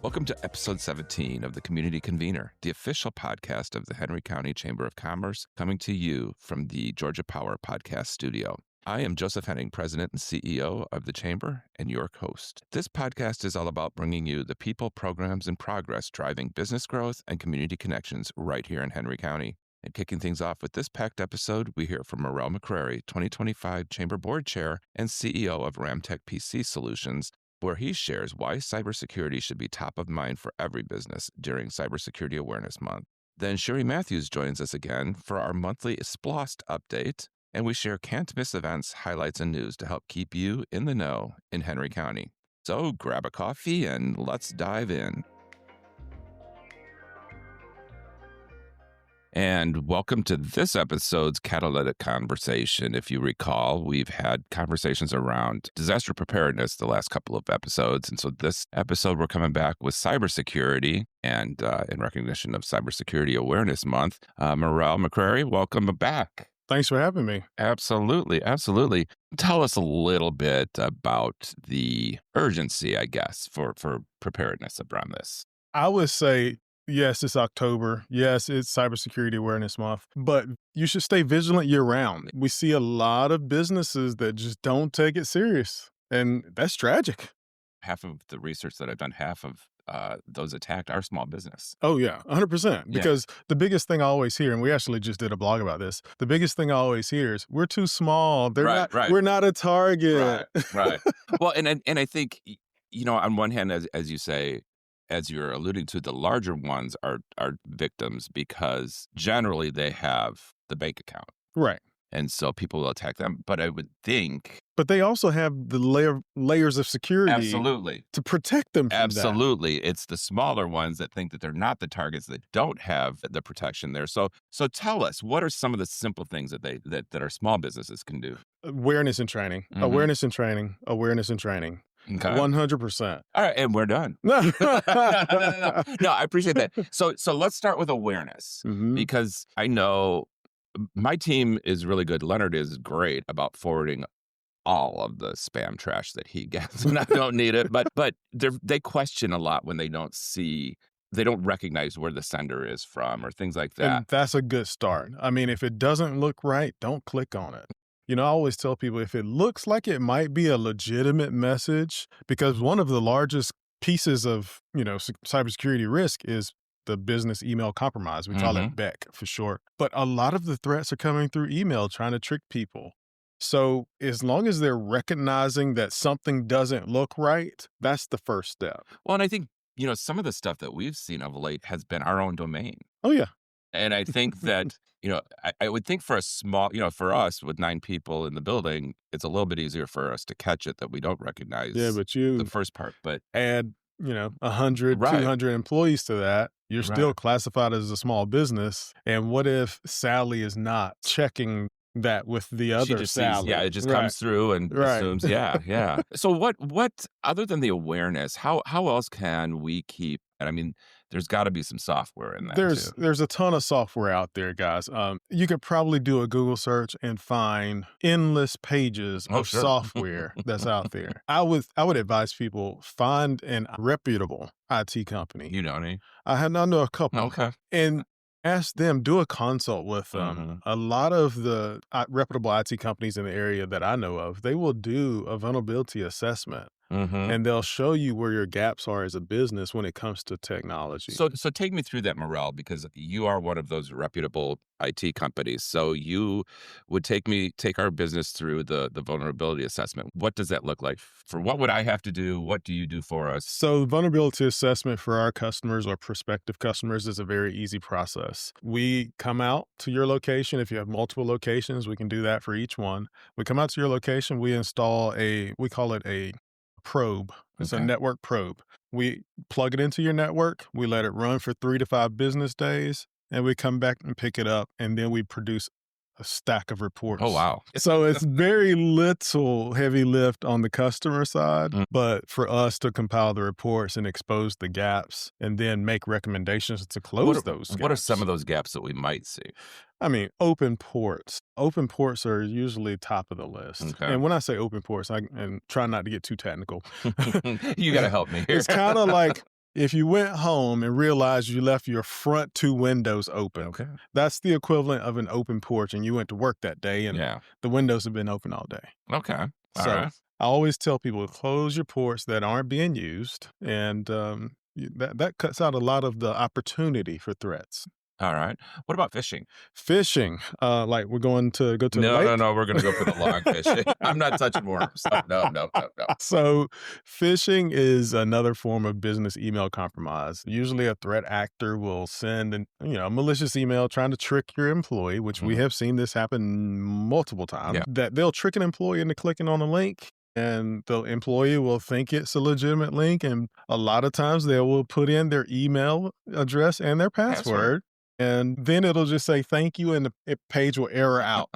Welcome to episode 17 of the Community Convener, the official podcast of the Henry County Chamber of Commerce, coming to you from the Georgia Power podcast studio. I am Joseph Henning, President and CEO of the Chamber and your host. This podcast is all about bringing you the people, programs, and progress driving business growth and community connections right here in Henry County. And kicking things off with this packed episode, we hear from Morrelle McCrary, 2025 Chamber Board Chair and CEO of Ramtech PC Solutions, where he shares why cybersecurity should be top of mind for every business during Cybersecurity Awareness Month. Then Cheri Matthews joins us again for our monthly SPLOST update, and we share can't-miss events, highlights, and news to help keep you in the know in Henry County. So grab a coffee and let's dive in. And welcome to this episode's Catalytic Conversation. If you recall, we've had conversations around disaster preparedness the last couple of episodes. And so this episode, we're coming back with cybersecurity and in recognition of Cybersecurity Awareness Month. Morrelle McCrary, welcome back. Thanks for having me. Absolutely. Absolutely. Tell us a little bit about the urgency, I guess, for preparedness around this. I would say, yes, it's October. Yes, it's Cybersecurity Awareness Month, but you should stay vigilant year round. We see a lot of businesses that just don't take it serious, and that's tragic. Half of the research that I've done, half of those attacked are small business. Oh, yeah, 100%. Because the biggest thing I always hear, and we actually just did a blog about this, the biggest thing I always hear is, we're too small. We're not a target. Right. Well, and I think, you know, on one hand, as you say, as you're alluding to, the larger ones are victims because generally they have the bank account. Right. And so people will attack them. But I would think... But they also have the layers of security. Absolutely. To protect them from Absolutely. It's the smaller ones that think that they're not the targets that don't have the protection there. So tell us, what are some of the simple things that our small business can do? Awareness and training. Mm-hmm. Awareness and training. Awareness and training. Okay. 100%. All right, and we're done. No, I appreciate that. So let's start with awareness, because I know my team is really good. Leonard is great about forwarding all of the spam trash that he gets, and I don't need it. But they question a lot when they don't recognize where the sender is from or things like that. And that's a good start. I mean, if it doesn't look right, don't click on it. You know, I always tell people, if it looks like it might be a legitimate message, because one of the largest pieces of, you know, cybersecurity risk is the business email compromise. We call it BEC for short. But a lot of the threats are coming through email, trying to trick people. So as long as they're recognizing that something doesn't look right, that's the first step. Well, and I think, you know, some of the stuff that we've seen of late has been our own domain. Oh, yeah. And I think that, you know, I would think for a small, you know, for us with 9 people in the building, it's a little bit easier for us to catch it that we don't recognize the first part. But add, you know, 100, 200 employees to that, you're still classified as a small business. And what if Sally is not checking that with the other Sally? It just comes through and assumes, yeah. So what, other than the awareness, how else can we keep, and I mean, there's got to be some software in that too. There's a ton of software out there, guys. You could probably do a Google search and find endless pages of software that's out there. I would advise people, find a reputable IT company. You know any? I know a couple. Okay. And ask them, do a consult with them. A lot of the reputable IT companies in the area that I know of, they will do a vulnerability assessment. And they'll show you where your gaps are as a business when it comes to technology. So take me through that, Morrelle, because you are one of those reputable IT companies. So you would take our business through the vulnerability assessment. What does that look like? For what would I have to do? What do you do for us? So the vulnerability assessment for our customers or prospective customers is a very easy process. We come out to your location. If you have multiple locations, we can do that for each one. We come out to your location. We install we call it a probe. It's a network probe. We plug it into your network. We let it run for 3 to 5 business days, and we come back and pick it up, and then we produce a stack of reports. Oh, wow. So it's very little heavy lift on the customer side, but for us to compile the reports and expose the gaps and then make recommendations to close those gaps. What are some of those gaps that we might see? I mean, open ports. Open ports are usually top of the list. Okay. And when I say open ports, and try not to get too technical. You got to help me here. It's kind of like, If you went home and realized you left your front 2 windows open, Okay. that's the equivalent of an open porch, and you went to work that day and Yeah. the windows have been open all day. Okay. All So right. I always tell people close your ports that aren't being used, and that cuts out a lot of the opportunity for threats. All right. What about fishing? Fishing, like we're going to go to the No, lake. no, no. We're going to go for the log fishing. I'm not touching worms. No, no, no, no. So phishing is another form of business email compromise. Usually a threat actor will send a malicious email trying to trick your employee, which we Mhm. have seen this happen multiple times, Yeah. that they'll trick an employee into clicking on a link. And the employee will think it's a legitimate link. And a lot of times they will put in their email address and their password. And then it'll just say thank you, and the page will error out.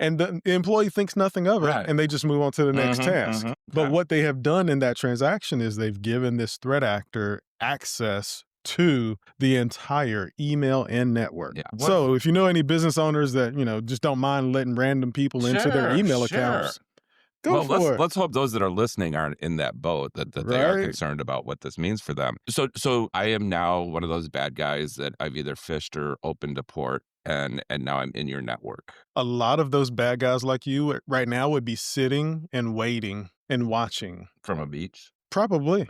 And the employee thinks nothing of it, Right. and they just move on to the next Mhm, task. mhm. But Okay. what they have done in that transaction is they've given this threat actor access to the entire email and network. Yeah. So if you know any business owners that, just don't mind letting random people into their Sure, email sure. accounts, go Well, for it. let's hope those that are listening aren't in that boat, that they are Right. concerned about what this means for them. So I am now one of those bad guys that I've either fished or opened a port, and now I'm in your network. A lot of those bad guys like you right now would be sitting and waiting and watching. From a beach? Probably.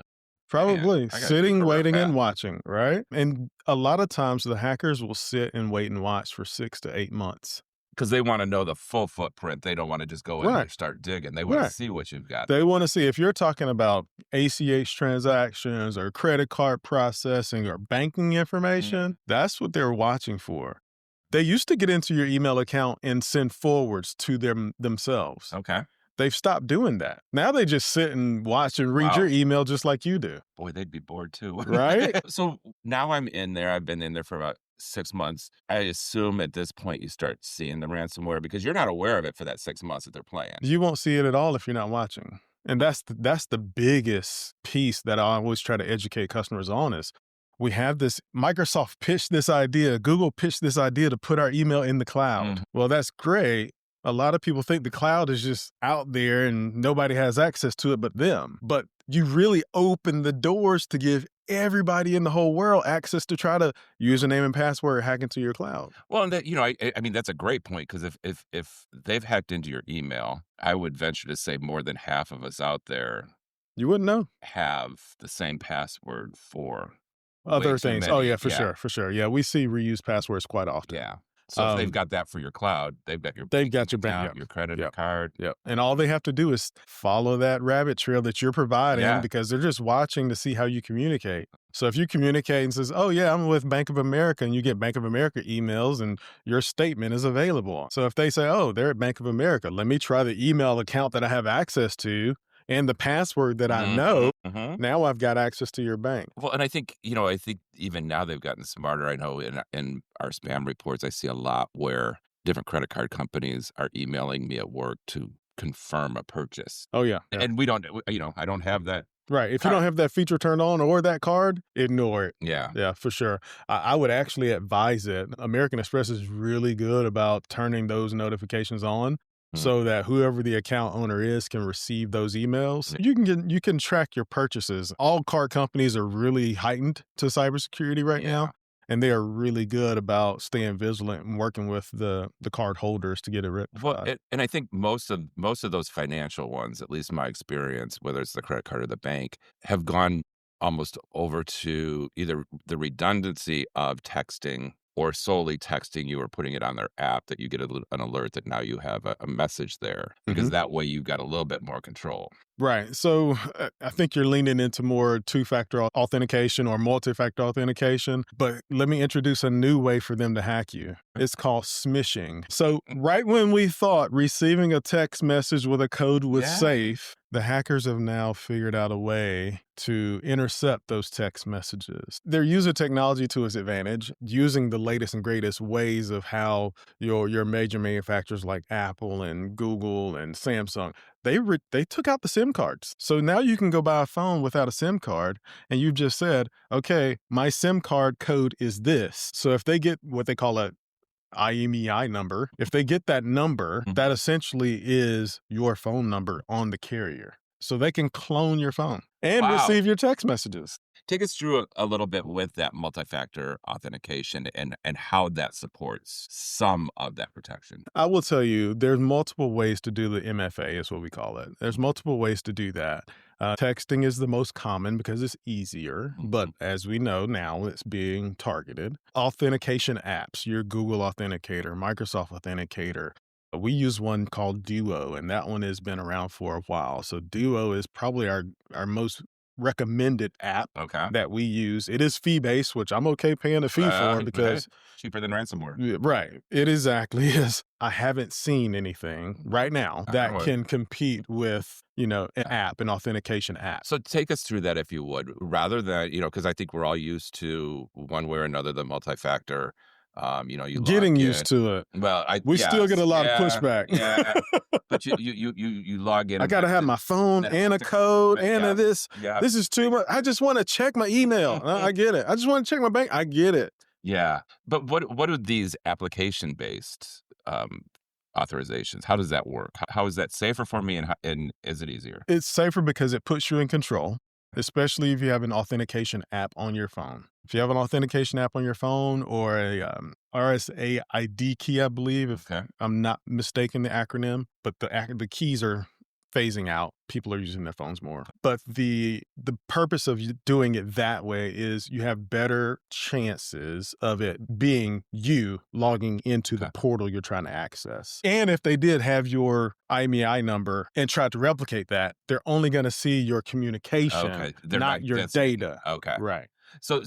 Man, I gotta Sitting, take a rough waiting, and path. watching, right? And a lot of times the hackers will sit and wait and watch for 6 to 8 months. Because they wanna know the full footprint. They don't wanna just go in there Right. and start digging. They wanna Right. see what you've got. They want to see if you're talking about ACH transactions or credit card processing or banking information, that's what they're watching for. They used to get into your email account and send forwards to themselves. Okay. They've stopped doing that. Now they just sit and watch and read your Wow. email just like you do. Boy, they'd be bored too. Right? So now I'm in there. I've been in there for about 6 months. I assume at this point you start seeing the ransomware because you're not aware of it for that 6 months that they're playing. You won't see it at all if you're not watching. And that's the biggest piece that I always try to educate customers on is we have this Microsoft pitched this idea, Google pitched this idea to put our email in the cloud. Well, that's great. A lot of people think the cloud is just out there and nobody has access to it but them. But you really open the doors to give everybody in the whole world access to try to username and password hack into your cloud. Well, and that, I mean, that's a great point because if they've hacked into your email, I would venture to say more than half of us out there You wouldn't know. have the same password for Other way too things. many. Oh, yeah, for sure. Yeah, we see reused passwords quite often. Yeah. So if they've Um, got that for your cloud, they've got your They've got banking your bank, account, yep. your credit Yep. card. Yep. And all they have to do is follow that rabbit trail that you're providing Yeah. because they're just watching to see how you communicate. So if you communicate and says, oh, yeah, I'm with Bank of America, and you get Bank of America emails and your statement is available. So if they say, oh, they're at Bank of America, let me try the email account that I have access to and the password that I know. Mhm. Now I've got access to your bank. Well, and I think even now they've gotten smarter. I know in our spam reports, I see a lot where different credit card companies are emailing me at work to confirm a purchase. Oh, yeah. Yeah. And we don't, I don't have that. Right. If you don't have that feature turned on or that card, ignore it. Yeah. Yeah, for sure. I would actually advise it. American Express is really good about turning those notifications on so that whoever the account owner is can receive those emails. You can track your purchases. All card companies are really heightened to cybersecurity right now, and they are really good about staying vigilant and working with the card holders to get it rectified. Well, and I think most of those financial ones, at least my experience, whether it's the credit card or the bank, have gone almost over to either the redundancy of texting or solely texting you or putting it on their app that you get an alert that now you have a message there because that way you've got a little bit more control. Right. So I think you're leaning into more two-factor authentication or multi-factor authentication, but let me introduce a new way for them to hack you. It's called smishing. So right when we thought receiving a text message with a code was safe, the hackers have now figured out a way to intercept those text messages. They're using technology to its advantage, using the latest and greatest ways of how your major manufacturers like Apple and Google and Samsung, they took out the SIM cards. So now you can go buy a phone without a SIM card, and you just said, okay, my SIM card code is this. So if they get what they call a IMEI number, if they get that number, that essentially is your phone number on the carrier. so they can clone your phone and Wow. receive your text messages. Take us through a little bit with that multi-factor authentication and how that supports some of that protection. I will tell you, there's multiple ways to do the MFA, is what we call it. There's multiple ways to do that. Texting is the most common because it's easier, but as we know now, it's being targeted. Authentication apps, your Google Authenticator, Microsoft Authenticator. We use one called Duo, and that one has been around for a while. So Duo is probably our most recommended app that we use. It is fee-based, which I'm okay paying a fee for because cheaper than ransomware. Right. It exactly is. I haven't seen anything right now that can compete with, an app, an authentication app. So take us through that, if you would, rather than, because I think we're all used to one way or another, the multi-factor. You getting used to it. Well, we still get a lot of pushback. Yeah, but you log in. I got to have my phone and a code and this. Yeah. This is too much. I just want to check my email. I get it. I just want to check my bank. I get it. Yeah, but what are these application-based authorizations? How does that work? How is that safer for me, and is it easier? It's safer because it puts you in control, especially if you have an authentication app on your phone. If you have an authentication app on your phone or a RSA ID key, I believe, if I'm not mistaken the acronym, but the keys are phasing out. People are using their phones more. But the purpose of doing it that way is you have better chances of it being you logging into the portal you're trying to access. And if they did have your IMEI number and tried to replicate that, they're only going to see your communication, not your data. Okay. Right. So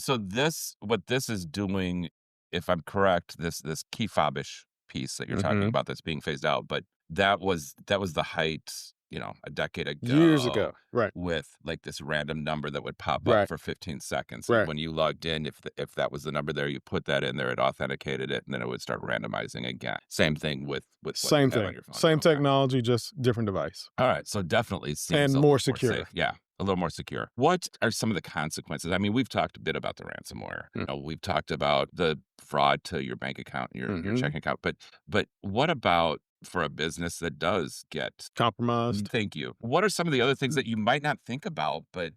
what this is doing, if I'm correct, this key fob-ish piece that you're talking about that's being phased out, but that was the height, a decade ago. Years ago, right. With like this random number that would pop up for 15 seconds. Right. When you logged in, if that was the number there, you put that in there, it authenticated it, and then it would start randomizing again. Same thing with same thing. On your phone. Same technology, just different device. All right. So definitely seems and more secure. More safe. Yeah. A little more secure. What are some of the consequences? I mean, we've talked a bit about the ransomware. We've talked about the fraud to your bank account, your checking account. But what about for a business that does get compromised? Thank you. What are some of the other things that you might not think about, but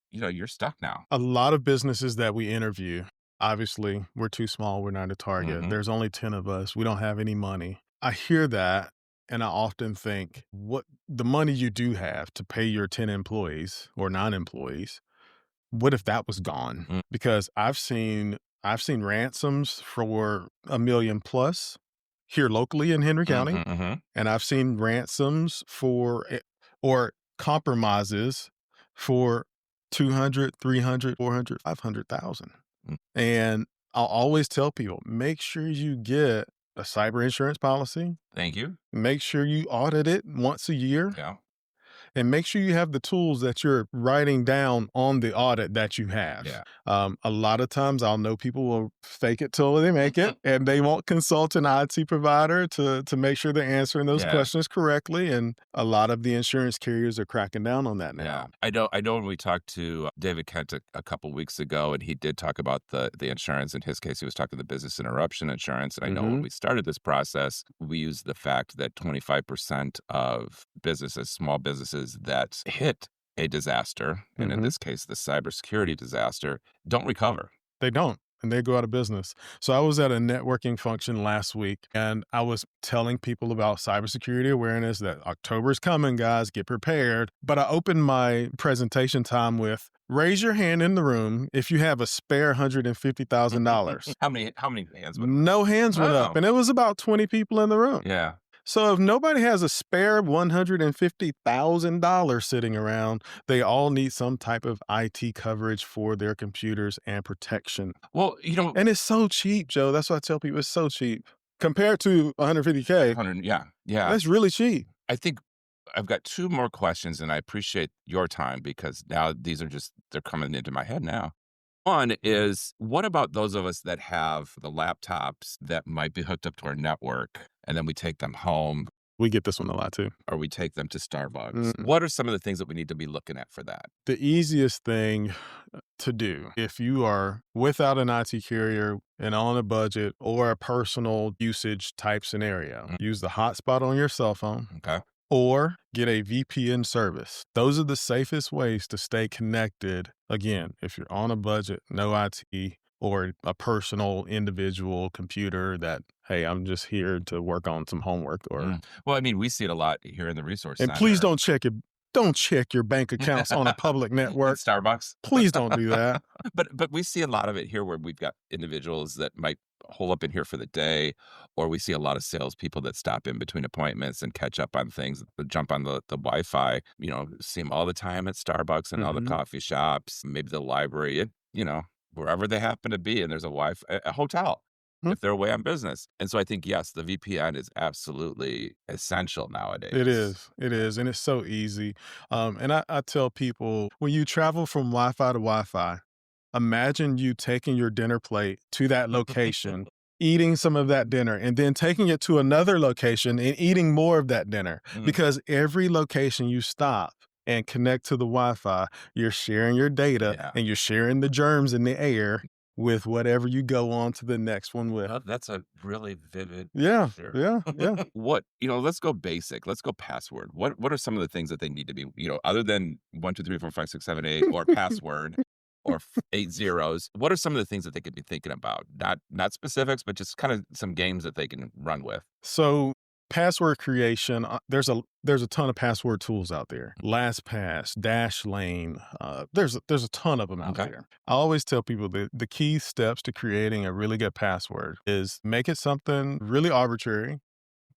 you're stuck now? A lot of businesses that we interview, obviously, we're too small. We're not a target. There's only 10 of us. We don't have any money. I hear that. And I often think, what the money you do have to pay your 10 employees or non-employees, what if that was gone? Because I've seen ransoms for $1 million plus here locally in Henry County, and I've seen ransoms or compromises for 200, 300, 400, 500,000. And I'll always tell people, make sure you get a cyber insurance policy. Thank you. Make sure you audit it once a year. Yeah. And make sure you have the tools that you're writing down on the audit that you have. Yeah. A lot of times I'll know people will fake it till they make it, and they won't consult an IT provider to make sure they're answering those questions correctly. And a lot of the insurance carriers are cracking down on that now. Yeah. I know when we talked to David Kent a couple weeks ago, and he did talk about the insurance. In his case, he was talking the business interruption insurance. And I know when we started this process, we used the fact that 25% of businesses, small businesses that hit a disaster, and in this case, the cybersecurity disaster, don't recover. They don't, and they go out of business. So I was at a networking function last week, and I was telling people about cybersecurity awareness, that October's coming, guys, get prepared. But I opened my presentation time with, raise your hand in the room if you have a spare $150,000. How many hands went up? No hands went up, and it was about 20 people in the room. Yeah. So if nobody has a spare $150,000 sitting around, they all need some type of IT coverage for their computers and protection. Well, and it's so cheap, Joe. That's what I tell people. It's so cheap compared to $150K. Yeah. That's really cheap. I think I've got two more questions, and I appreciate your time because now they're coming into my head now. One is, what about those of us that have the laptops that might be hooked up to our network, and then we take them home? We get this one a lot too. Or we take them to Starbucks. What are some of the things that we need to be looking at for that? The easiest thing to do, if you are without an IT carrier and on a budget or a personal usage type scenario, use the hotspot on your cell phone. Okay. or get a VPN service. Those are the safest ways to stay connected. Again, if you're on a budget, no IT, or a personal individual computer that, hey, I'm just here to work on some homework or Well, I mean, we see it a lot here in the resource and center. please don't check your bank accounts on a public network. Starbucks. Please don't do that. But we see a lot of it here where we've got individuals that might hole up in here for the day, or we see a lot of salespeople that stop in between appointments and catch up on things, jump on the Wi-Fi. You know, see them all the time at Starbucks and all the coffee shops, maybe the library, wherever they happen to be, and there's a Wi-Fi, a hotel. If they're away on business. And so I think, yes, the VPN is absolutely essential nowadays. It is. And it's so easy. And I tell people, when you travel from Wi-Fi to Wi-Fi, imagine you taking your dinner plate to that location, eating some of that dinner, and then taking it to another location and eating more of that dinner. Because every location you stop and connect to the Wi-Fi, you're sharing your data and you're sharing the germs in the air with whatever you go on to the next one with. Well, that's a really vivid picture. Yeah. What, let's go basic. Let's go password. What are some of the things that they need to be, other than 1, 2, 3, 4, 5, 6, 7, 8 or password or 8 zeros? What are some of the things that they could be thinking about? Not specifics, but just kind of some games that they can run with. So password creation, there's a ton of password tools out there. LastPass, Dashlane, there's a ton of them out there. I always tell people that the key steps to creating a really good password is make it something really arbitrary,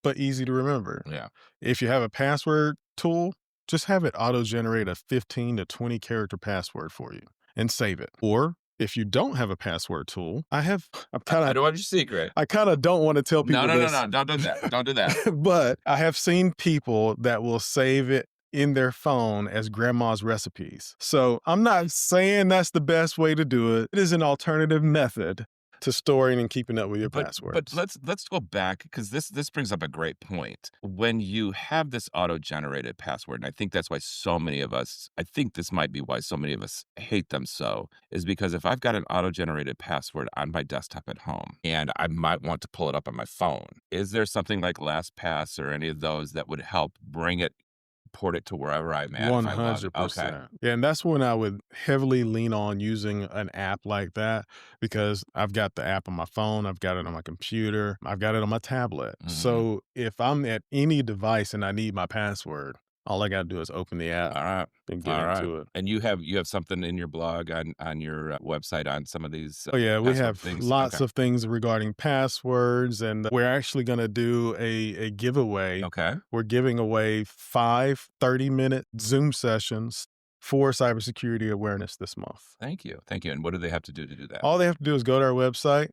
but easy to remember. Yeah. If you have a password tool, just have it auto-generate a 15 to 20 character password for you and save it. Or if you don't have a password tool, I don't want your secret. I kind of don't want to tell people this. No. Don't do that. Don't do that. But I have seen people that will save it in their phone as grandma's recipes. So I'm not saying that's the best way to do it. It is an alternative method to storing and keeping up with your passwords. But let's go back, because this brings up a great point. When you have this auto-generated password, and I think that's why so many of us, I think this might be why so many of us hate them so, is because if I've got an auto-generated password on my desktop at home and I might want to pull it up on my phone, is there something like LastPass or any of those that would help port it to wherever I'm at? 100%. Okay. Yeah, and that's when I would heavily lean on using an app like that, because I've got the app on my phone, I've got it on my computer, I've got it on my tablet. So if I'm at any device and I need my password, all I got to do is open the app and get into it. And you have something in your blog on your website on some of these we have things. Lots of things regarding passwords, and we're actually going to do a giveaway. Okay. We're giving away 5 30-minute Zoom sessions for cybersecurity awareness this month. Thank you. And what do they have to do that? All they have to do is go to our website,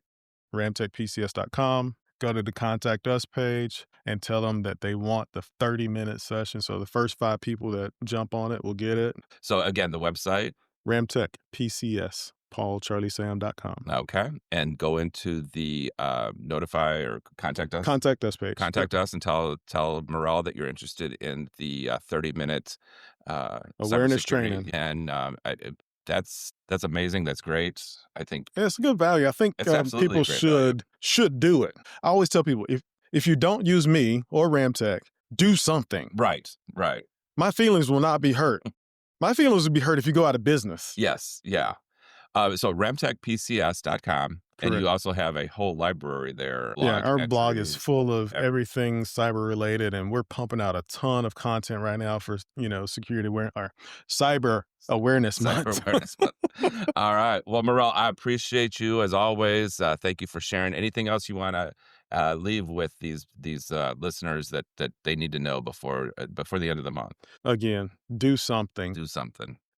ramtechpcs.com, go to the Contact Us page, and tell them that they want the 30-minute session. So the first 5 people that jump on it will get it. So again, the website? ramtechpcs, paulcharliesam.com. Okay. And go into the notify or contact us? Contact Us page. Contact us and tell Morrelle that you're interested in the 30-minute awareness training. And that's amazing. That's great. I think it's a good value. I think people should do it. I always tell people, if you don't use me or Ramtech, do something. Right. My feelings will not be hurt. My feelings will be hurt if you go out of business. Yes. Yeah. So ramtechpcs.com. And you also have a whole library there. Our blog is full of everything cyber related, and we're pumping out a ton of content right now for, security awareness or Cyber Awareness Month. All right. Well, Morrelle, I appreciate you as always. Thank you for sharing. Anything else you want to leave with these listeners that they need to know before the end of the month? Again, do something.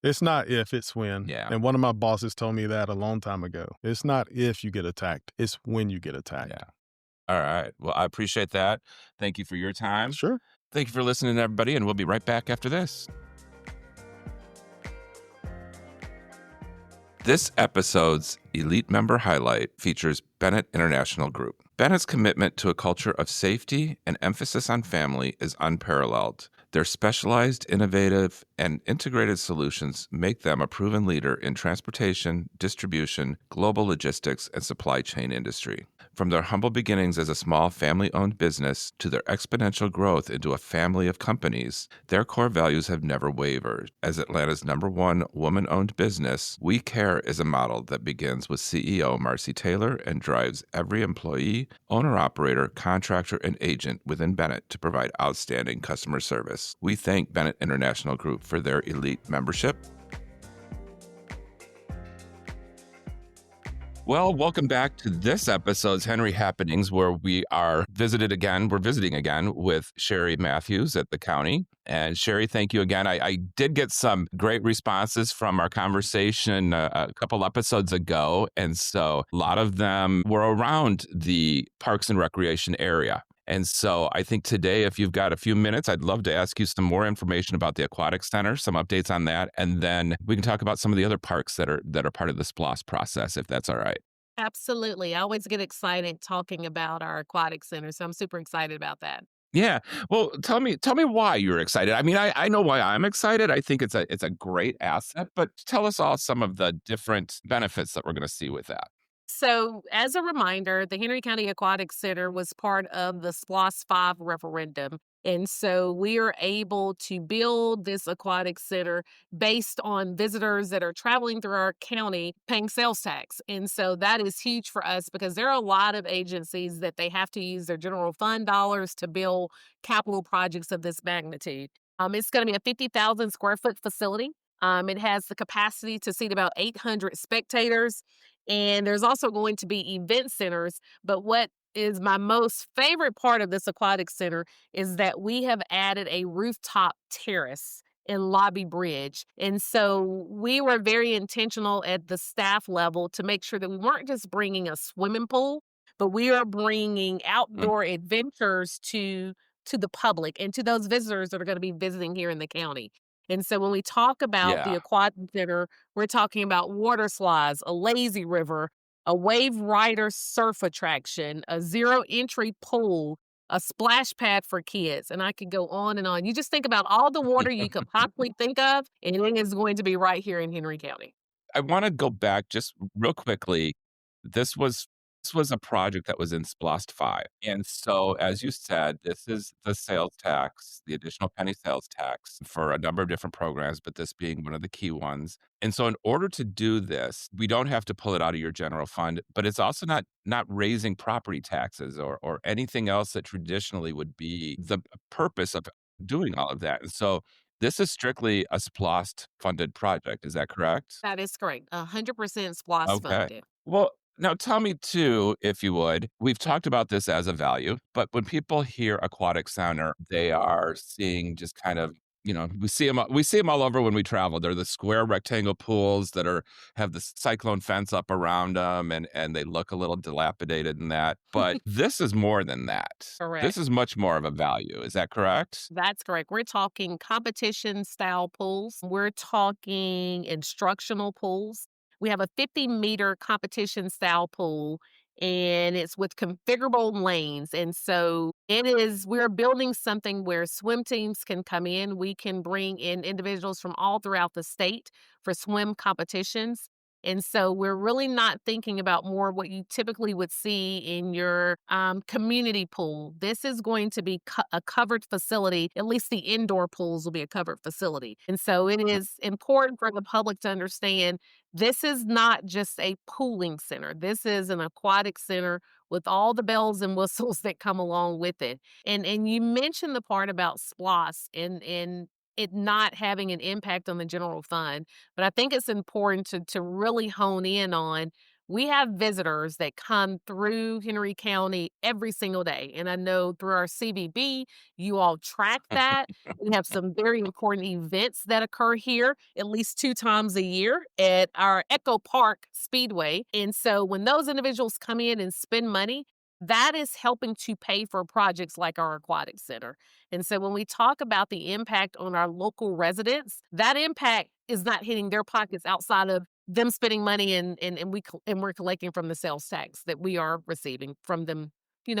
It's not if, it's when. Yeah. And one of my bosses told me that a long time ago. It's not if you get attacked, it's when you get attacked. Yeah. All right. Well, I appreciate that. Thank you for your time. Sure. Thank you for listening, everybody, and we'll be right back after this. This episode's Elite Member Highlight features Bennett International Group. Bennett's commitment to a culture of safety and emphasis on family is unparalleled. Their specialized, innovative, and integrated solutions make them a proven leader in transportation, distribution, global logistics, and supply chain industry. From their humble beginnings as a small family-owned business to their exponential growth into a family of companies, their core values have never wavered. As Atlanta's #1 woman-owned business, We Care is a model that begins with CEO Marcy Taylor and drives every employee, owner-operator, contractor, and agent within Bennett to provide outstanding customer service. We thank Bennett International Group for their elite membership. Well, welcome back to this episode's Henry Happenings, where we're visiting again with Cheri Matthews at the county. And Cheri, thank you again. I did get some great responses from our conversation a couple episodes ago. And so a lot of them were around the Parks and Recreation area. And so I think today, if you've got a few minutes, I'd love to ask you some more information about the Aquatic Center, some updates on that, and then we can talk about some of the other parks that are part of the SPLOST process, if that's all right. Absolutely. I always get excited talking about our aquatic center, so I'm super excited about that. Yeah. Well, tell me why you're excited. I mean, I know why I'm excited. I think it's a great asset, but tell us all some of the different benefits that we're going to see with that. So, as a reminder, the Henry County Aquatic Center was part of the SPLOST 5 referendum. And so we are able to build this aquatic center based on visitors that are traveling through our county paying sales tax. And so that is huge for us because there are a lot of agencies that they have to use their general fund dollars to build capital projects of this magnitude. It's going to be a 50,000 square foot facility. It has the capacity to seat about 800 spectators. And there's also going to be event centers. But what is my most favorite part of this aquatic center is that we have added a rooftop terrace and lobby bridge. And so we were very intentional at the staff level to make sure that we weren't just bringing a swimming pool, but we are bringing Mm, outdoor adventures to the public and to those visitors that are going to be visiting here in the county. And so when we talk about the yeah. aquatic center, we're talking about water slides, a lazy river, a wave rider surf attraction, a zero entry pool, a splash pad for kids, and I could go on and on. You just think about all the water you could possibly think of, and it is going to be right here in Henry County. I want to go back just real quickly. This was this was a project that was in SPLOST 5. And so as you said, this is the sales tax, the additional penny sales tax for a number of different programs, but this being one of the key ones. And so in order to do this, we don't have to pull it out of your general fund, but it's also not raising property taxes or anything else that traditionally would be the purpose of doing all of that. And so this is strictly a SPLOST funded project. Is that correct? That is correct. 100% SPLOST Okay. funded. Well, now tell me too, if you would. We've talked about this as a value, but when people hear aquatic center, they are seeing just kind of, we see them all over when we travel. They're the square rectangle pools that have the cyclone fence up around them, and they look a little dilapidated in that. But this is more than that. This Correct. is much more of a value. Is that correct? That's correct. We're talking competition style pools. We're talking instructional pools. We have a 50-meter competition style pool and it's with configurable lanes. And so we're building something where swim teams can come in. We can bring in individuals from all throughout the state for swim competitions. And so we're really not thinking about more what you typically would see in your community pool. This is going to be a covered facility. At least the indoor pools will be a covered facility. And so it is important for the public to understand this is not just a pooling center. This is an aquatic center with all the bells and whistles that come along with it. And you mentioned the part about SPLOS and it not having an impact on the general fund. But I think it's important to really hone in on we have visitors that come through Henry County every single day. And I know through our CVB, you all track that. We have some very important events that occur here at least 2 times a year at our Echo Park Speedway. And so when those individuals come in and spend money, that is helping to pay for projects like our aquatic center. And so when we talk about the impact on our local residents, that impact is not hitting their pockets outside of them spending money and we're collecting from the sales tax that we are receiving from them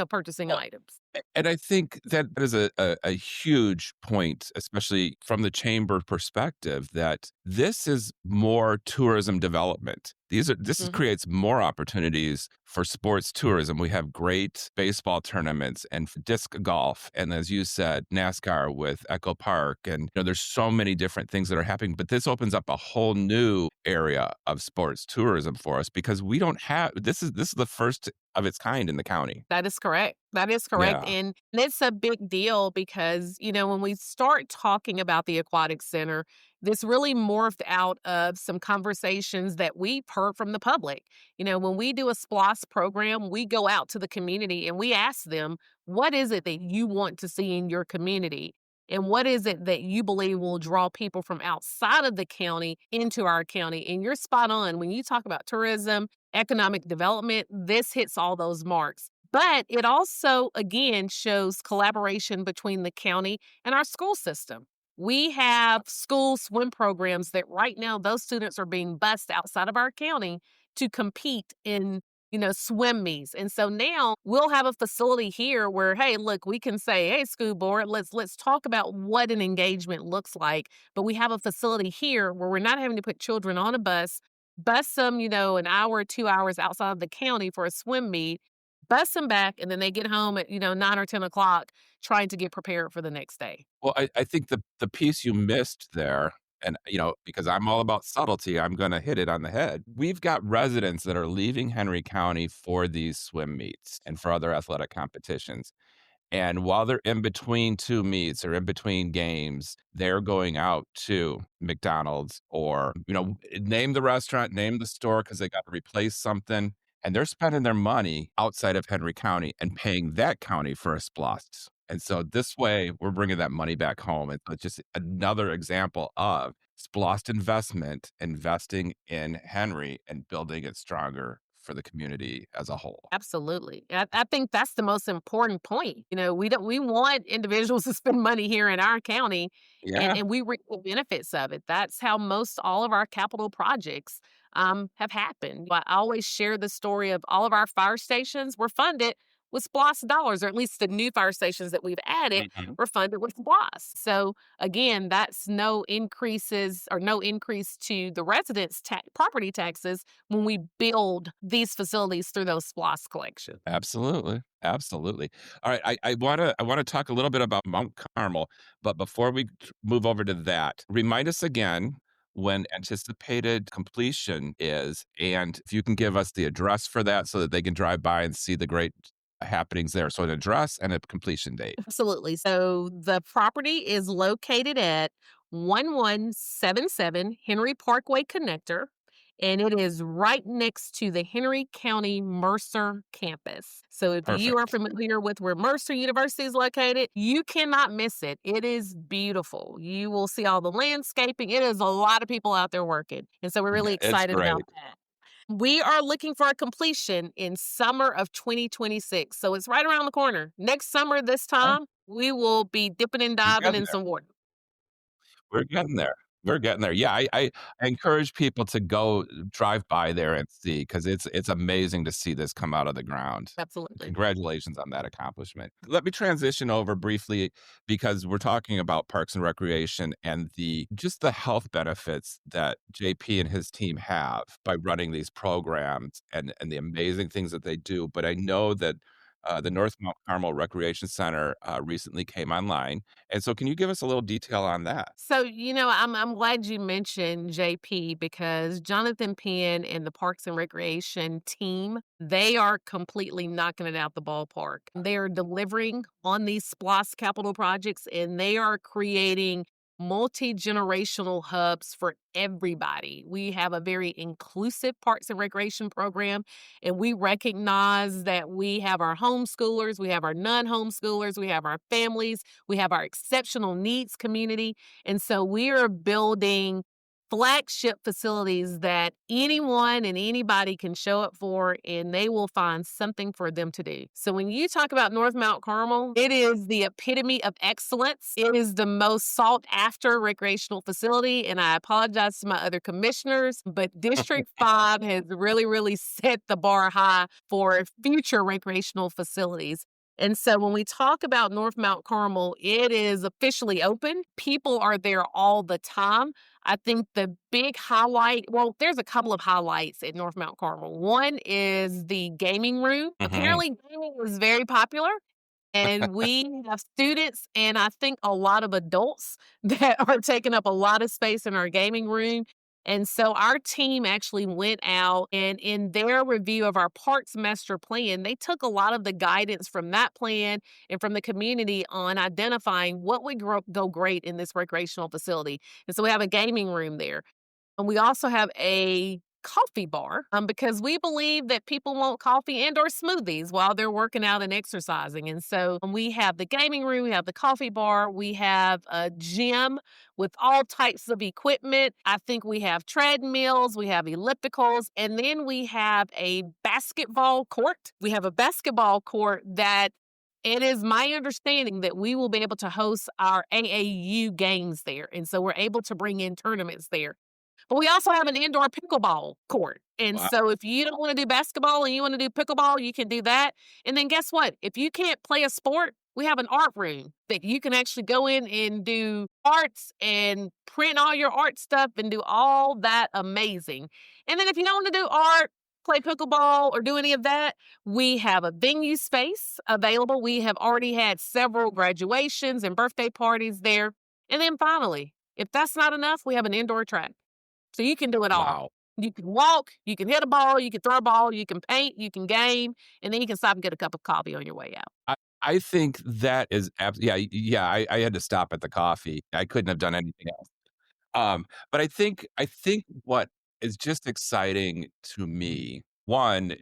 purchasing items. And I think that is a huge point, especially from the chamber perspective, that this is more tourism development. This Mhm. creates more opportunities for sports tourism. We have great baseball tournaments and disc golf, and as you said, NASCAR with Echo Park, and there's so many different things that are happening. But this opens up a whole new area of sports tourism for us because we don't have this is the first of its kind in the county. That is correct. That is correct. Yeah. And it's a big deal because, when we start talking about the Aquatic Center, this really morphed out of some conversations that we've heard from the public. When we do a SPLOST program, we go out to the community and we ask them, what is it that you want to see in your community? And what is it that you believe will draw people from outside of the county into our county? And you're spot on. When you talk about tourism, economic development, this hits all those marks. But it also, again, shows collaboration between the county and our school system. We have school swim programs that right now those students are being bused outside of our county to compete in swim meets. And so now we'll have a facility here where, hey, look, we can say, hey, school board, let's talk about what an engagement looks like. But we have a facility here where we're not having to put children on a bus them, an hour or 2 hours outside of the county for a swim meet, bus them back, and then they get home at, 9 or 10 o'clock trying to get prepared for the next day. Well, I think the piece you missed there, and because I'm all about subtlety, I'm going to hit it on the head. We've got residents that are leaving Henry County for these swim meets and for other athletic competitions. And while they're in between two meets or in between games, they're going out to McDonald's or, name the restaurant, name the store because they got to replace something. And they're spending their money outside of Henry County and paying that county for a SPLOST. And so this way, we're bringing that money back home. And it's just another example of SPLOST investment, investing in Henry and building it stronger for the community as a whole. Absolutely. I think that's the most important point. We want individuals to spend money here in our county and, Yeah. and we reap the benefits of it. That's how most all of our capital projects have happened. I always share the story of all of our fire stations were funded with SPLOST dollars, or at least the new fire stations that we've added Mhm. were funded with SPLOST. So again, that's no increases or no increase to the residents' property taxes when we build these facilities through those SPLOST collections. Absolutely, absolutely. All right, I wanna talk a little bit about Mount Carmel, but before we move over to that, remind us again when anticipated completion is, and if you can give us the address for that so that they can drive by and see the great happenings there. So an address and a completion date. Absolutely. So the property is located at 1177 Henry Parkway Connector, and it is right next to the Henry County Mercer campus. So if you are Perfect. familiar with where Mercer University is located, you cannot miss it. It is beautiful. You will see all the landscaping. It is a lot of people out there working. And so we're really It's excited about great. that. We are looking for a completion in summer of 2026. So it's right around the corner. Next summer, this Okay, time, we will be dipping and we're diving getting in there. some water. We're getting there. We're getting there. Yeah, I encourage people to go drive by there and see because it's amazing to see this come out of the ground. Absolutely. Congratulations on that accomplishment. Let me transition over briefly because we're talking about Parks and Recreation and the health benefits that JP and his team have by running these programs and the amazing things that they do. But I know that the North Mount Carmel Recreation Center recently came online. And so can you give us a little detail on that? So, I'm glad you mentioned JP because Jonathan Penn and the Parks and Recreation team, they are completely knocking it out the ballpark. They are delivering on these SPLOST capital projects and they are creating multi-generational hubs for everybody. We have a very inclusive Parks and Recreation program, and we recognize that we have our homeschoolers, we have our non-homeschoolers, we have our families, we have our exceptional needs community, and so we are building flagship facilities that anyone and anybody can show up for, and they will find something for them to do. So when you talk about North Mount Carmel, it is the epitome of excellence. It is the most sought after recreational facility. And I apologize to my other commissioners, but District 5 has really, really set the bar high for future recreational facilities. And so when we talk about North Mount Carmel, it is officially open. People are there all the time. I think the big highlight, well, there's a couple of highlights at North Mount Carmel. One is the gaming room. Apparently, gaming is very popular. And we have students and I think a lot of adults that are taking up a lot of space in our gaming room. And so our team actually went out and in their review of our parks master plan, they took a lot of the guidance from that plan and from the community on identifying what would go great in this recreational facility. And so we have a gaming room there. And we also have a coffee bar because we believe that people want coffee and or smoothies while they're working out and exercising. And so we have the gaming room, we have the coffee bar, we have a gym with all types of equipment. I think we have treadmills, we have ellipticals, and then we have a basketball court. We have a basketball court that it is my understanding that we will be able to host our AAU games there. And so we're able to bring in tournaments there. But we also have an indoor pickleball court. And Wow. so if you don't want to do basketball and you want to do pickleball, you can do that. And then guess what? If you can't play a sport, we have an art room that you can actually go in and do arts and print all your art stuff and do all that amazing. And then if you don't want to do art, play pickleball or do any of that, we have a venue space available. We have already had several graduations and birthday parties there. And then finally, if that's not enough, we have an indoor track. So you can do it all. Wow. You can walk, you can hit a ball, you can throw a ball, you can paint, you can game, and then you can stop and get a cup of coffee on your way out. I think that is yeah. I had to stop at the coffee. I couldn't have done anything else. But I think what is just exciting to me, one,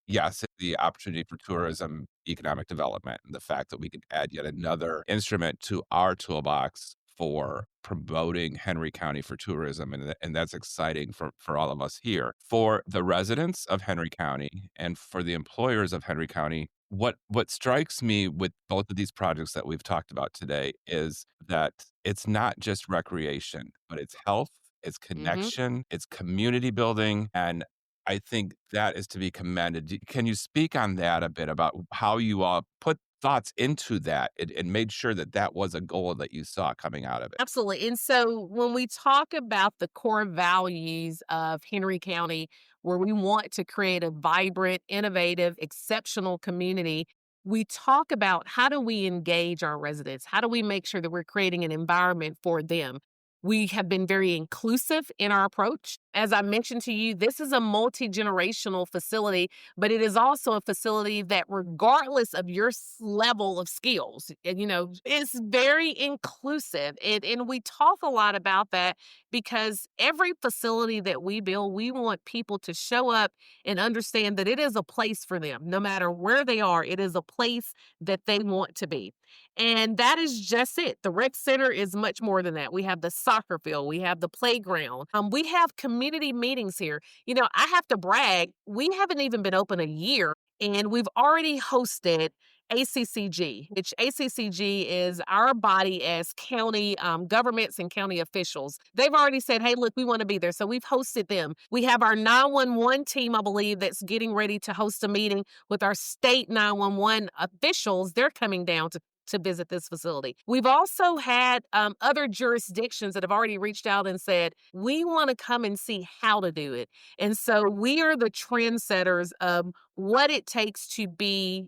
yes, the opportunity for tourism, economic development, and the fact that we can add yet another instrument to our toolbox for promoting Henry County for tourism, and that's exciting for all of us here. For the residents of Henry County and for the employers of Henry County, what strikes me with both of these projects that we've talked about today is that it's not just recreation, but it's health, it's Mm-hmm. connection, it's community building, and I think that is to be commended. Can you speak on that a bit about how you all put thoughts into that and made sure that that was a goal that you saw coming out of it? Absolutely. And so when we talk about the core values of Henry County, where we want to create a vibrant, innovative, exceptional community, we talk about how do we engage our residents? How do we make sure that we're creating an environment for them? We have been very inclusive in our approach. As I mentioned to you, this is a multi generational facility, but it is also a facility that, regardless of your level of skills, is very inclusive. And we talk a lot about that because every facility that we build, we want people to show up and understand that it is a place for them. No matter where they are, it is a place that they want to be. And that is just it. The rec center is much more than that. We have the soccer field, we have the playground, we have community meetings here. I have to brag, we haven't even been open a year, and we've already hosted ACCG, which ACCG is our body as county governments and county officials. They've already said, hey, look, we want to be there. So we've hosted them. We have our 911 team, I believe, that's getting ready to host a meeting with our state 911 officials. They're coming down to visit this facility. We've also had other jurisdictions that have already reached out and said, we want to come and see how to do it. And so we are the trendsetters of what it takes to be,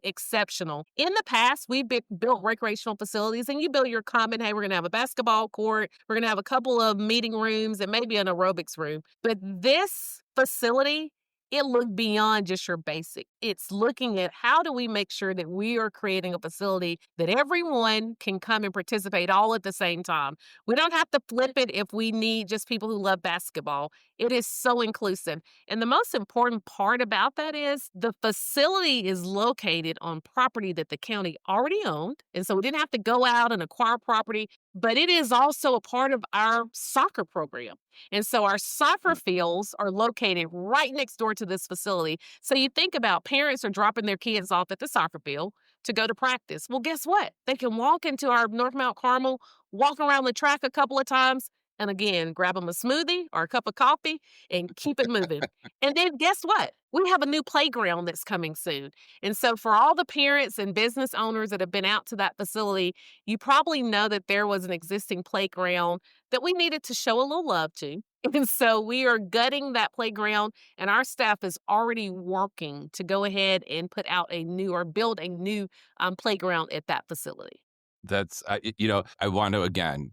exceptional. In the past, we've built recreational facilities and you build your common, hey, we're going to have a basketball court, we're going to have a couple of meeting rooms and maybe an aerobics room. But this facility, it looked beyond just your basic. It's looking at how do we make sure that we are creating a facility that everyone can come and participate all at the same time. We don't have to flip it if we need just people who love basketball. It is so inclusive. And the most important part about that is the facility is located on property that the county already owned. And so we didn't have to go out and acquire property, but it is also a part of our soccer program. And so our soccer fields are located right next door to this facility. So you think about parents are dropping their kids off at the soccer field to go to practice. Well, guess what? They can walk into our North Mount Carmel, walk around the track a couple of times, and again, grab them a smoothie or a cup of coffee and keep it moving. And then guess what? We have a new playground that's coming soon. And so for all the parents and business owners that have been out to that facility, you probably know that there was an existing playground that we needed to show a little love to. And so we are gutting that playground, and our staff is already working to go ahead and put out a new or build a new playground at that facility. That's, I want to, again,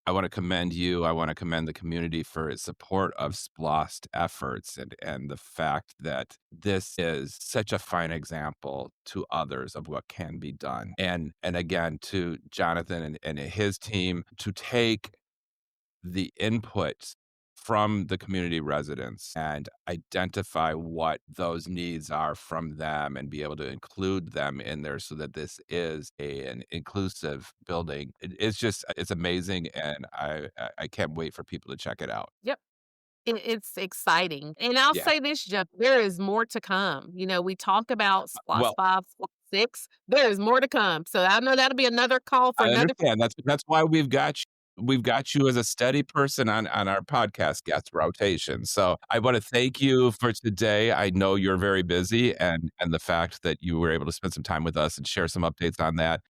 I want to commend you. I want to commend the community for its support of SPLOST efforts and the fact that this is such a fine example to others of what can be done. And again, to Jonathan and his team to take the input from the community residents and identify what those needs are from them and be able to include them in there so that this is an inclusive building. It's amazing. And I can't wait for people to check it out. Yep. It's exciting. And I'll Yeah. say this, Jeff, there is more to come. We talk about SPLOST Well, 5, SPLOST 6. There is more to come. So I know that'll be another call for I another. understand. That's why we've got you. We've got you as a steady person on our podcast guest rotation. So I want to thank you for today. I know you're very busy, and the fact that you were able to spend some time with us and share some updates on that.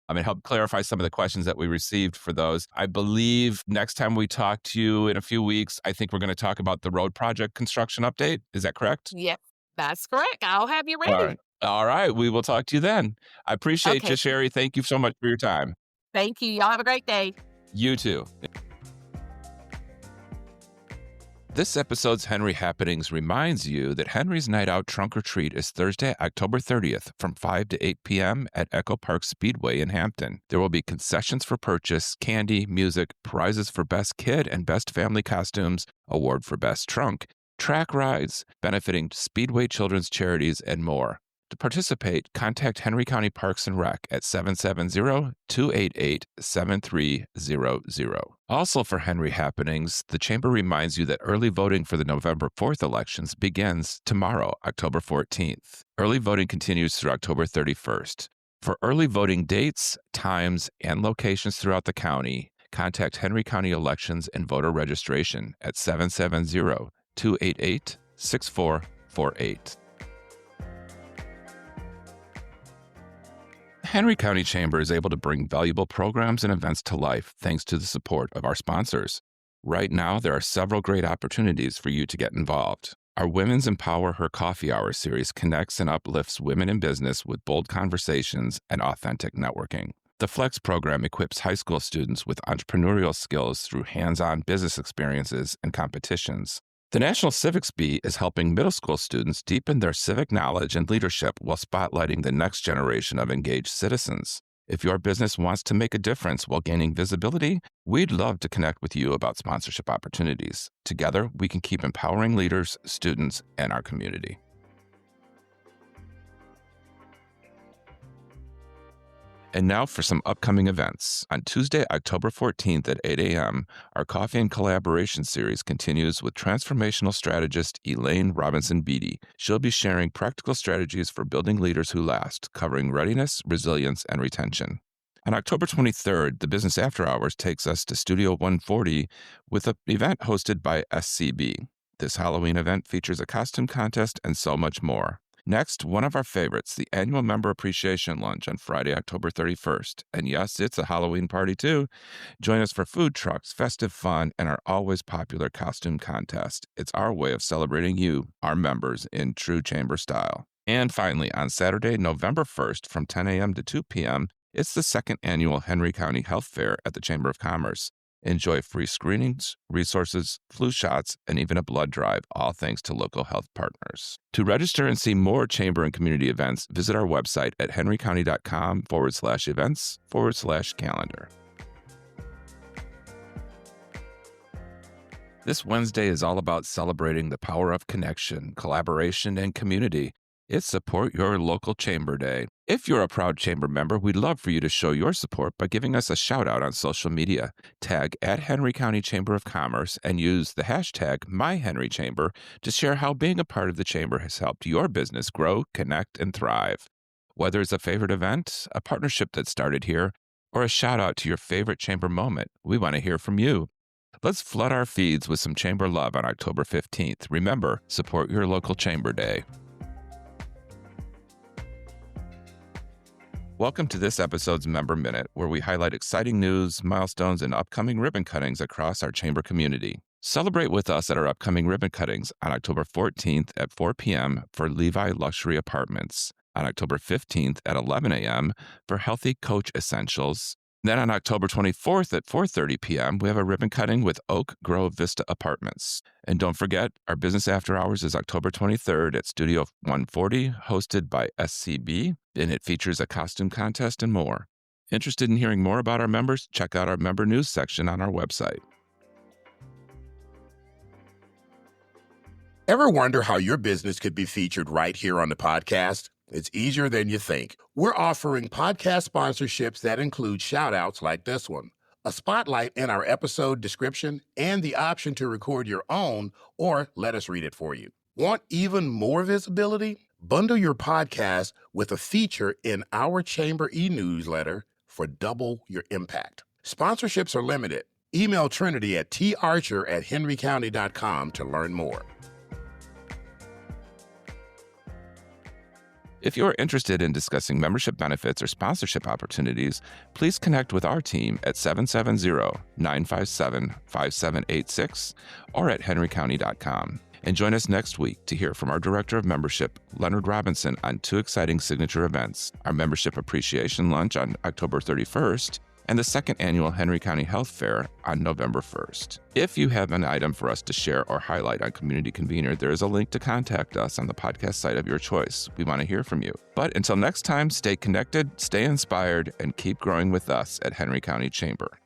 Help clarify some of the questions that we received for those. I believe next time we talk to you in a few weeks, I think we're going to talk about the road project construction update. Is that correct? Yep, that's correct. I'll have you All ready. right. All right. We will talk to you then. I appreciate Okay. you, Cheri. Thank you so much for your time. Thank you. Y'all have a great day. You too. This episode's Henry Happenings reminds you that Henry's Night Out Trunk or Treat is Thursday, October 30th from 5 to 8 p.m. at Echo Park Speedway in Hampton. There will be concessions for purchase, candy, music, prizes for best kid and best family costumes, award for best trunk, track rides, benefiting Speedway Children's Charities, and more. To participate, contact Henry County Parks and Rec at 770-288-7300. Also for Henry Happenings, the Chamber reminds you that early voting for the November 4th elections begins tomorrow, October 14th. Early voting continues through October 31st. For early voting dates, times, and locations throughout the county, contact Henry County Elections and Voter Registration at 770-288-6448. Henry County Chamber is able to bring valuable programs and events to life thanks to the support of our sponsors. Right now, there are several great opportunities for you to get involved. Our Women's Empower Her Coffee Hour series connects and uplifts women in business with bold conversations and authentic networking. The Flex program equips high school students with entrepreneurial skills through hands-on business experiences and competitions. The National Civics Bee is helping middle school students deepen their civic knowledge and leadership while spotlighting the next generation of engaged citizens. If your business wants to make a difference while gaining visibility, we'd love to connect with you about sponsorship opportunities. Together, we can keep empowering leaders, students, and our community. And now for some upcoming events. On Tuesday, October 14th at 8 a.m., our Coffee and Collaboration series continues with transformational strategist Elaine Robinson Beatty. She'll be sharing practical strategies for building leaders who last, covering readiness, resilience, and retention. On October 23rd, the Business After Hours takes us to Studio 140 with an event hosted by SCB. This Halloween event features a costume contest and so much more. Next, one of our favorites, the annual Member Appreciation Lunch on Friday, October 31st. And yes, it's a Halloween party too. Join us for food trucks, festive fun, and our always popular costume contest. It's our way of celebrating you, our members, in true chamber style. And finally, on Saturday, November 1st from 10 a.m. to 2 p.m., it's the second annual Henry County Health Fair at the Chamber of Commerce. Enjoy free screenings, resources, flu shots, and even a blood drive, all thanks to local health partners. To register and see more chamber and community events, visit our website at henrycounty.com/events/calendar. This Wednesday is all about celebrating the power of connection, collaboration, and community. It's Support Your Local Chamber Day. If you're a proud chamber member, we'd love for you to show your support by giving us a shout out on social media. Tag at Henry County Chamber of Commerce and use the hashtag MyHenryChamber to share how being a part of the chamber has helped your business grow, connect, and thrive. Whether it's a favorite event, a partnership that started here, or a shout out to your favorite chamber moment, we want to hear from you. Let's flood our feeds with some chamber love on October 15th. Remember, Support Your Local Chamber Day. Welcome to this episode's Member Minute, where we highlight exciting news, milestones, and upcoming ribbon cuttings across our chamber community. Celebrate with us at our upcoming ribbon cuttings on October 14th at 4 p.m. for Levi Luxury Apartments, on October 15th at 11 a.m. for Healthy Coach Essentials. Then on October 24th at 4:30 p.m., we have a ribbon cutting with Oak Grove Vista Apartments. And don't forget, our business after hours is October 23rd at Studio 140, hosted by SCB, and it features a costume contest and more. Interested in hearing more about our members? Check out our member news section on our website. Ever wonder how your business could be featured right here on the podcast? It's easier than you think. We're offering podcast sponsorships that include shout-outs like this one, a spotlight in our episode description, and the option to record your own or let us read it for you. Want even more visibility? Bundle your podcast with a feature in our chamber e-newsletter for double your impact. Sponsorships are limited. Email Trinity at tarcher@henrycounty.com to learn more. If you're interested in discussing membership benefits or sponsorship opportunities, please connect with our team at 770-957-5786 or at henrycounty.com. And join us next week to hear from our Director of Membership, Leonard Robinson, on two exciting signature events, our Membership Appreciation Lunch on October 31st and the second annual Henry County Health Fair on November 1st. If you have an item for us to share or highlight on Community Convener, there is a link to contact us on the podcast site of your choice. We want to hear from you. But until next time, stay connected, stay inspired, and keep growing with us at Henry County Chamber.